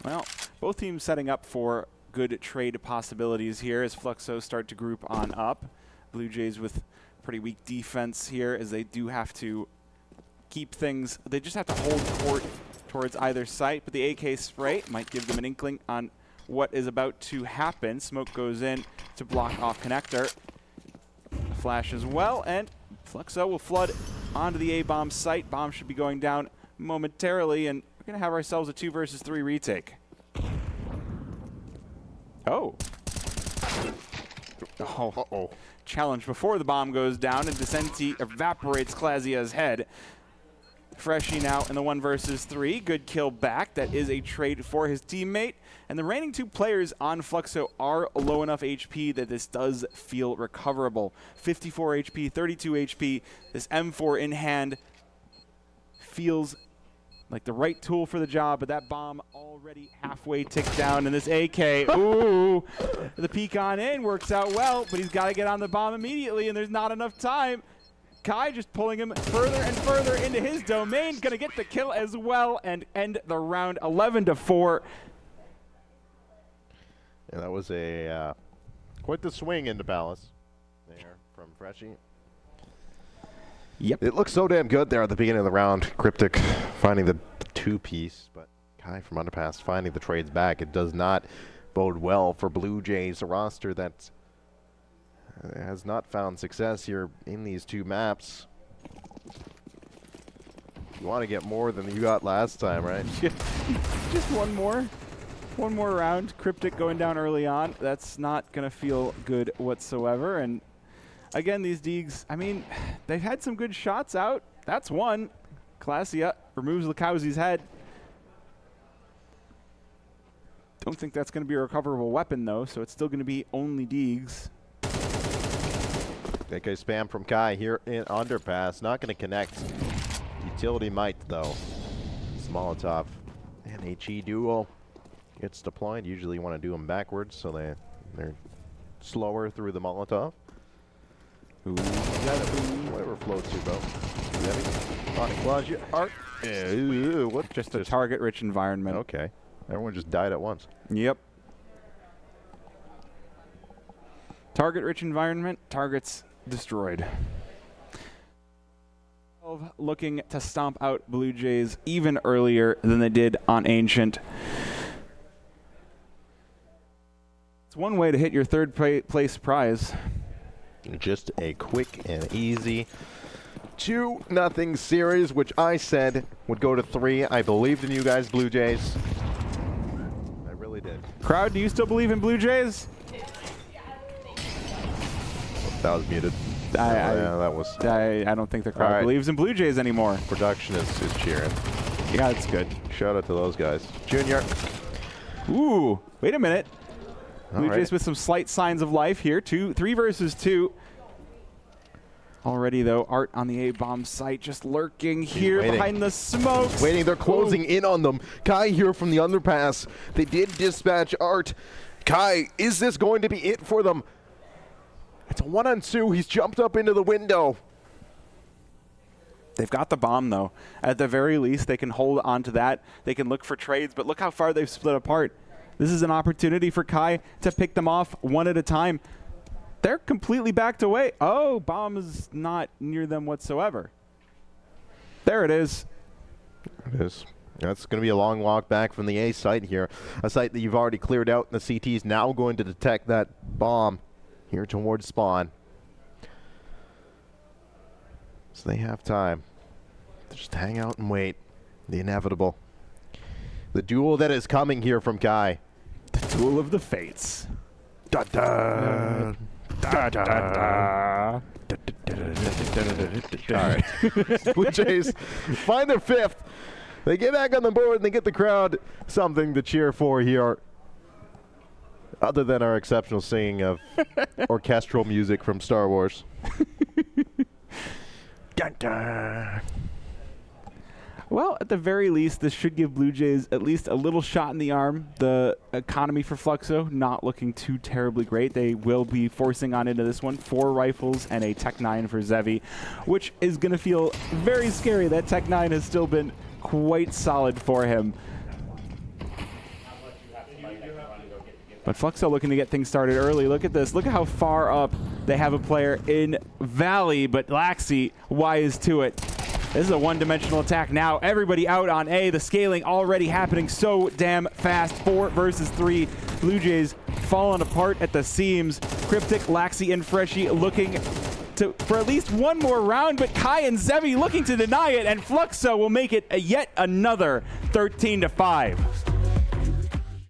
Well, both teams setting up for good trade possibilities here as Fluxo start to group on up. Bluejays with pretty weak defense here as they do have to keep things. They just have to hold court towards either site, but the AK spray might give them an inkling on what is about to happen. Smoke goes in to block off connector. Flash as well, and Fluxo will flood onto the A-bomb site. Bomb should be going down momentarily, and we're going to have ourselves a 2 versus 3 retake. Oh. Uh-oh. Challenge before the bomb goes down, and Decenty evaporates Clazia's head. Freshie now in the 1 versus 3. Good kill back. That is a trade for his teammate. And the remaining 2 players on Fluxo are low enough HP that this does feel recoverable. 54 HP, 32 HP. This M4 in hand feels like the right tool for the job, but that bomb already halfway ticked down, and this AK, ooh, the peek on in works out well, but he's got to get on the bomb immediately, and there's not enough time. Kai just pulling him further and further into his domain, gonna get the kill as well and end the round 11-4. Yeah, that was a quite the swing into Palace there from Freshie. Yep. It looks so damn good there at the beginning of the round. Cryptic finding the 2-piece, but Kai from underpass finding the trades back. It does not bode well for Bluejays, a roster that has not found success here in these 2 maps. You want to get more than you got last time, right? Just one more round. Cryptic going down early on. That's not going to feel good whatsoever. And again, these Deags, I mean, they've had some good shots out. That's one. Clasia removes Lukowski's head. Don't think that's going to be a recoverable weapon, though, so it's still going to be only Deags. AK spam from Kai here in underpass. Not going to connect. Utility might, though. Molotov and HE duo gets deployed. Usually you want to do them backwards, so they're slower through the Molotov. Ooh. Whatever floats your boat. Heavy. On Claudia. Art. Ew, what? Just a target-rich environment. Okay. Everyone just died at once. Yep. Target-rich environment, targets destroyed. Looking to stomp out Bluejays even earlier than they did on Ancient. It's one way to hit your third place prize. Just a quick and easy 2-0 series, which I said would go to 3. I believed in you guys, Bluejays. I really did. Crowd, do you still believe in Bluejays? That was muted. Yeah, that was. I don't think the crowd believes in Bluejays anymore. Production is cheering. Yeah, that's good. Shout out to those guys. Junior. Ooh, wait a minute. Bluejays right. with some slight signs of life here. 3 versus 2. Already, though, Art on the A-bomb site just lurking here behind the smokes. Waiting, they're closing in on them. Kai here from the underpass. They did dispatch Art. Kai, is this going to be it for them? It's a 1-on-2. He's jumped up into the window. They've got the bomb, though. At the very least, they can hold on to that. They can look for trades, but look how far they've split apart. This is an opportunity for Kai to pick them off one at a time. They're completely backed away. Oh, bomb is not near them whatsoever. There it is. It is. That's going to be a long walk back from the A site here. A site that you've already cleared out, and the CT is now going to detect that bomb here towards spawn. So they have time to just hang out and wait. The inevitable. The duel that is coming here from Kai. The duel of the fates. Da da. Da da. All right. Blue Jays find their 5th. They get back on the board and they get the crowd something to cheer for here. Other than our exceptional singing of orchestral music from Star Wars. Dun, dun. Well, at the very least, this should give Bluejays at least a little shot in the arm. The economy for Fluxo not looking too terribly great. They will be forcing on into this one. 4 rifles and a Tech 9 for Zevi, which is going to feel very scary. That Tech 9 has still been quite solid for him. But Fluxo looking to get things started early. Look at this. Look at how far up they have a player in Valley, but Laxi wise to it. This is a one-dimensional attack now. Everybody out on A. The scaling already happening so damn fast. 4 versus 3. Bluejays falling apart at the seams. Cryptic, Laxi, and Freshie looking for at least one more round, but Kai and Zevi looking to deny it, and Fluxo will make it yet another 13-5.